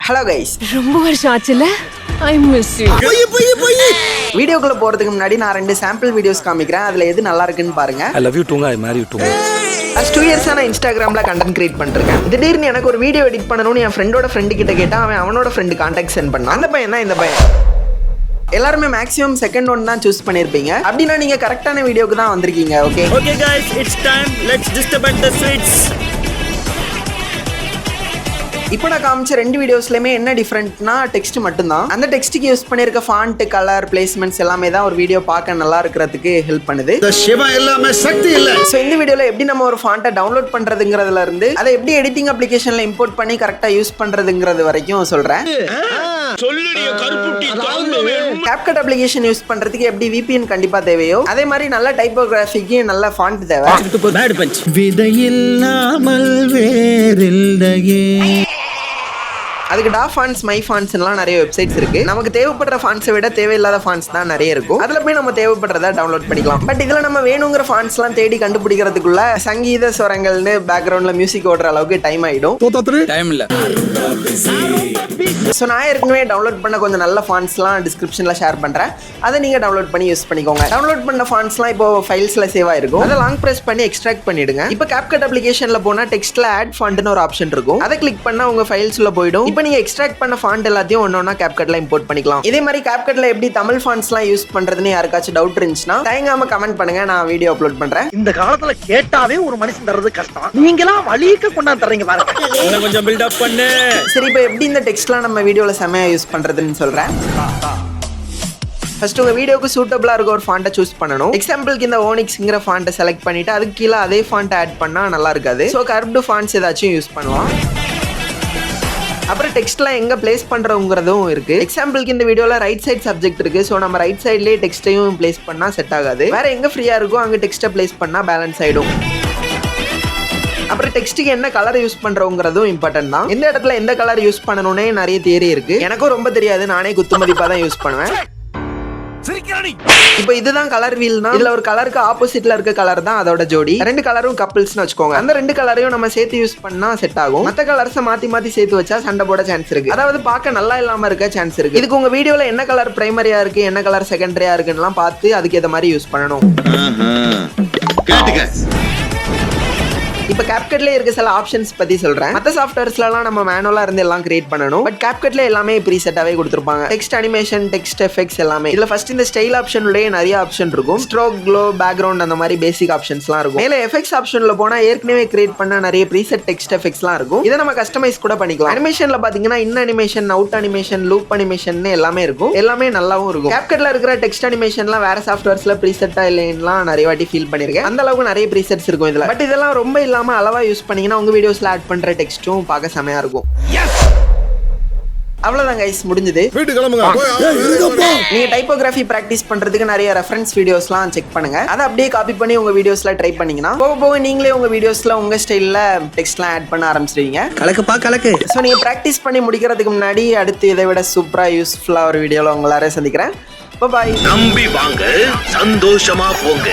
Hello guys, ரொம்ப வருஷம் ஆச்சுல. I miss you. வீடியோக்குள்ள போறதுக்கு முன்னாடி நான் 2 சாம்பிள் வீடியோஸ் காமிக்கிறேன். அதுல எது நல்லா இருக்குன்னு பாருங்க. I love you too, I marry you too. Last 2 years நான் இன்ஸ்டாகிராம்ல கண்டென்ட் கிரியேட் பண்ணிருக்கேன். திடீர்னு எனக்கு ஒரு வீடியோ எடிட் பண்ணணும்னு என் ஃப்ரெண்டோட ஃப்ரெண்டு கிட்ட கேட்டா அவனோட ஃப்ரெண்டு கான்டாக்ட் சென்ட் பண்ணான். அந்த பையன் தான் இந்த பையன். எல்லாருமே மேக்ஸிமம் செகண்ட் ஒன் தான் சூஸ் பண்ணிருப்பீங்க. அப்படின்னா நீங்க கரெக்டான வீடியோக்கு தான் வந்திருக்கீங்க. Okay guys, it's time. Let's disturb the sweets. இப்போ நான் காமிச்ச 2 வீடியோஸ்லயுமே என்ன டிஃப்ரெண்ட்னா டெக்ஸ்ட் மட்டும்தான். அந்த டெக்ஸ்ட்டுக்கு யூஸ் பண்ணிருக்க ஃபாண்ட், கலர், பிளேஸ்மெண்ட்ஸ் எல்லாமே தான் ஒரு வீடியோ பார்க்க நல்லா இருக்கிறதுக்கு ஹெல்ப் பண்ணுது. சிவா எல்லாமே சக்தி இல்ல. ஸோ இந்த வீடியோல எப்படி நம்ம ஒரு ஃபாண்ட்டை டவுன்லோட் பண்றதுங்கிறதுல இருந்து அதை எப்படி எடிட்டிங் அப்ளிகேஷன்ல இம்போர்ட் பண்ணி கரெக்டா யூஸ் பண்றதுங்கிறது வரைக்கும் சொல்றேன். CapCut அப்ளிகேஷன் யூஸ் பண்றதுக்கு எப்படி VPN கண்டிப்பா தேவையோ அதே மாதிரி நல்ல டைப்போகிராஃபிக்கு நல்ல ஃபாண்ட் தேவை. விதையில்லாமல் வேறில்லையே. அதுக்கு டா ஃபாண்ட்ஸ், மை ஃபாண்ட்ஸ் எல்லாம் நிறைய வெப்சைட்ஸ் இருக்கு. நமக்கு தேவைப்படுற ஃபாண்ட்ஸை விட தேவையில்லாத ஃபாண்ட்ஸ் தான் நிறைய இருக்கும். அதுல போய் நம்ம தேவைப்படுறத டவுன்லோட் பண்ணிக்கலாம். பட் இதுல நம்ம வேணுங்கிற ஃபாண்ட்ஸ் எல்லாம் தேடி கண்டுபிடிக்கிறதுக்குள்ள சங்கீத ஸ்வரங்கள்னு பேக்ரவுண்ட்ல மியூசிக் ஓடுற அளவுக்கு டைம் ஆயிடும். டைம் இல்ல. ஸோ நான் ஏற்கனவே டவுன்லோட் பண்ண கொஞ்சம் நல்ல ஃபாண்ட்ஸ்லாம் டிஸ்கிரிப்ஷனில் ஷேர் பண்ணுறேன். அதை நீங்கள் டவுன்லோட் பண்ணி யூஸ் பண்ணிக்கோங்க. டவுன்லோட் பண்ண ஃபாண்ட்ஸ்லாம் இப்போ ஃபைல்ஸில் சேவ் ஆயிருக்கும். அதை லாங் ப்ரெஸ் பண்ணி எக்ஸ்ட்ராக்ட் பண்ணிடுங்க. இப்போ CapCut அப்ளிகேஷனில் போனால் டெக்ஸ்ட்டில் ஆட் ஃபாண்ட்னு ஒரு ஆப்ஷன் இருக்கும். அதை கிளிக் பண்ணால் உங்கள் ஃபைல்ஸில் போயிடும். இப்போ நீங்கள் எக்ஸ்ட்ராக்ட் பண்ண ஃபாண்ட் எல்லாத்தையும் ஒன்றா CapCutல இம்போர்ட் பண்ணிக்கலாம். இதே மாதிரி CapCutல எப்படி தமிழ் ஃபாண்ட்ஸ்லாம் யூஸ் பண்ணுறதுன்னு யாருக்காச்சும் டவுட் இருந்துச்சுன்னா தயங்காம கமெண்ட் பண்ணுங்க, நான் வீடியோ அப்லோட் பண்ணுறேன். இந்த காலத்துல கேட்டாவே ஒரு மனுஷன் தர்றது கஷ்டம். நீங்களாம் வலிக்க கொண்டாந்து தர்றீங்க பாருங்க. கொஞ்சம் பில்டப் பண்ணு. சரி, இப்போ எப்படி இந்த டெக்ஸ்ட்லாம் நம்ம வீடியோவில் செமையா யூஸ் பண்ணுறதுன்னு சொல்கிறேன். ஃபர்ஸ்ட் உங்கள் வீடியோக்கு சூட்டபிளாக இருக்க ஒரு ஃபாண்ட்டை சூஸ் பண்ணணும். எக்ஸாம்பிளுக்கு இந்த ஓனிக்ஸ்ங்கிற ஃபாண்ட்டை செலக்ட் பண்ணிவிட்டு அதுக்கு கீழே அதே ஃபாண்ட்டை ஆட் பண்ணால் நல்லா இருக்காது. ஸோ கர்வ்டு ஃபாண்ட்ஸ் ஏதாச்சும் யூஸ் பண்ணலாம். அப்புறம் டெக்ஸ்ட்லாம் எங்கே பிளேஸ் பண்ணுறோங்கிறதும் இருக்குது. எக்ஸாம்பிளுக்கு இந்த வீடியோவில் ரைட் சைட் சப்ஜெக்ட் இருக்குது. ஸோ நம்ம ரைட் சைட்லேயே டெக்ஸ்ட்டையும் பிளேஸ் பண்ணால் செட் ஆகாது. வேறு எங்கே ஃப்ரீயாக இருக்கோ அங்கே டெக்ஸ்ட்டை பிளேஸ் பண்ணால் பேலன்ஸ் ஆகிடும். அப்புறம் டெக்ஸ்ட்டுக்கு என்ன கலர் யூஸ் பண்றோங்கிறதும் இம்பார்ட்டன்ட் தான். எந்த இடத்துல எந்த கலர் யூஸ் பண்ணணும்னே நிறைய தியரி இருக்கு. எனக்கும் ரொம்ப தெரியாது, நானே குத்துமதிப்பா தான் யூஸ் பண்ணுவேன். இப்போ இதுதான் கலர் வீல்னா இதுல ஒரு கலருக்கு ஆப்போசிட்ல இருக்க கலர் தான் அதோட ஜோடி. 2 கலரும் கப்பிள்ஸ்னு வச்சுக்கோங்க. அந்த 2 கலரையும் நம்ம சேர்த்து யூஸ் பண்ணா செட் ஆகும். மத்த கலர்ஸை மாத்தி சேர்த்து வச்சா சண்டை போட சான்ஸ் இருக்கு. அதாவது பார்க்க நல்லா இல்லாம இருக்க சான்ஸ் இருக்கு. இதுக்கு உங்க வீடியோல என்ன கலர் பிரைமரியா இருக்கு, என்ன கலர் செகண்டரியா இருக்குன்னு பார்த்து அதுக்கு ஏத்த மாதிரி யூஸ் பண்ணணும். இப்போ CapCutல இருக்க சில ஆப்ஷன்ஸ் பத்தி சொல்றேன். மற்ற சாஃப்ட்வேர்ஸ்லாம் நம்ம மேனுவலா இருந்து எல்லாம் கிரியேட் பண்ணணும். பட் CapCutல எல்லாமே ப்ரீசெட்டாவே கொடுத்துருப்பாங்க. டெக்ஸ்ட் அனிமேஷன், டெக்ஸ்ட் எஃபெக்ட்ஸ் எல்லாமே. இதுல ஃபர்ஸ்ட் இந்த ஸ்டைல் ஆப்ஷன்லயே நிறைய ஆப்ஷன் இருக்கும். ஸ்ட்ரோக், க்ளோ, பேக்ரவுண்ட் அந்த மாதிரி பேசிக் ஆப்ஷன்ஸ்லாம் இருக்கும். மேல எஃபெக்ட்ஸ் ஆப்ஷன்ல போனா ஏற்கனவே கிரியேட் பண்ண நிறைய ப்ரீசெட் டெக்ஸ்ட் எஃபெக்ட்ஸ்லாம் இருக்கும். இதை நம்ம கஸ்டமைஸ் கூட பண்ணிக்கலாம். அனிமேஷன்ல பாத்தீங்கன்னா இன் animation, out animation, loop animation எல்லாமே இருக்கும். எல்லாமே நல்லாவும் இருக்கும். CapCutல இருக்கிற டெக்ஸ்ட் அனிமேஷன்லாம் வேற சாஃப்ட்வேர்ஸ்ல ப்ரீசெட்டா இல்லைன்னா நிறைய வாட்டி ஃபீல் பண்ணிருக்கேன். அந்த அளவுக்கு நிறைய ப்ரீசெட்ஸ் இருக்கும் இதுல. பட் இதெல்லாம் ரொம்ப அளவா யூஸ் பண்ணீங்கன்னா உங்க வீடியோஸ்ல ஆட் பண்ற டெக்ஸ்டும் பார்க்க செமையா இருக்கும். அவ்வளவுதான் கைஸ், முடிஞ்சது. நீங்க டைப்போகிராஃபி பிராக்டிஸ் பண்றதுக்கு நிறைய ரெஃபரன்ஸ் வீடியோஸ்லாம் செக் பண்ணுங்க. அதை அப்படியே காப்பி பண்ணி உங்க வீடியோஸ்ல ட்ரை பண்ணீங்கன்னா போக நீங்களே உங்க வீடியோஸ்ல உங்க ஸ்டைல்ல டெக்ஸ்ட்லாம் ஆட் பண்ண ஆரம்பிச்சிடுவீங்க. கலக்கு. ஸோ நீங்க பிராக்டிஸ் பண்ணி முடிக்கிறதுக்கு முன்னாடி அடுத்து இதை விட சூப்பரா யூஸ்ஃபுல்லா ஒரு வீடியோல உங்களார சந்திக்கிறேன். பாய். நம்பி வாங்க, சந்தோஷமா போங்க.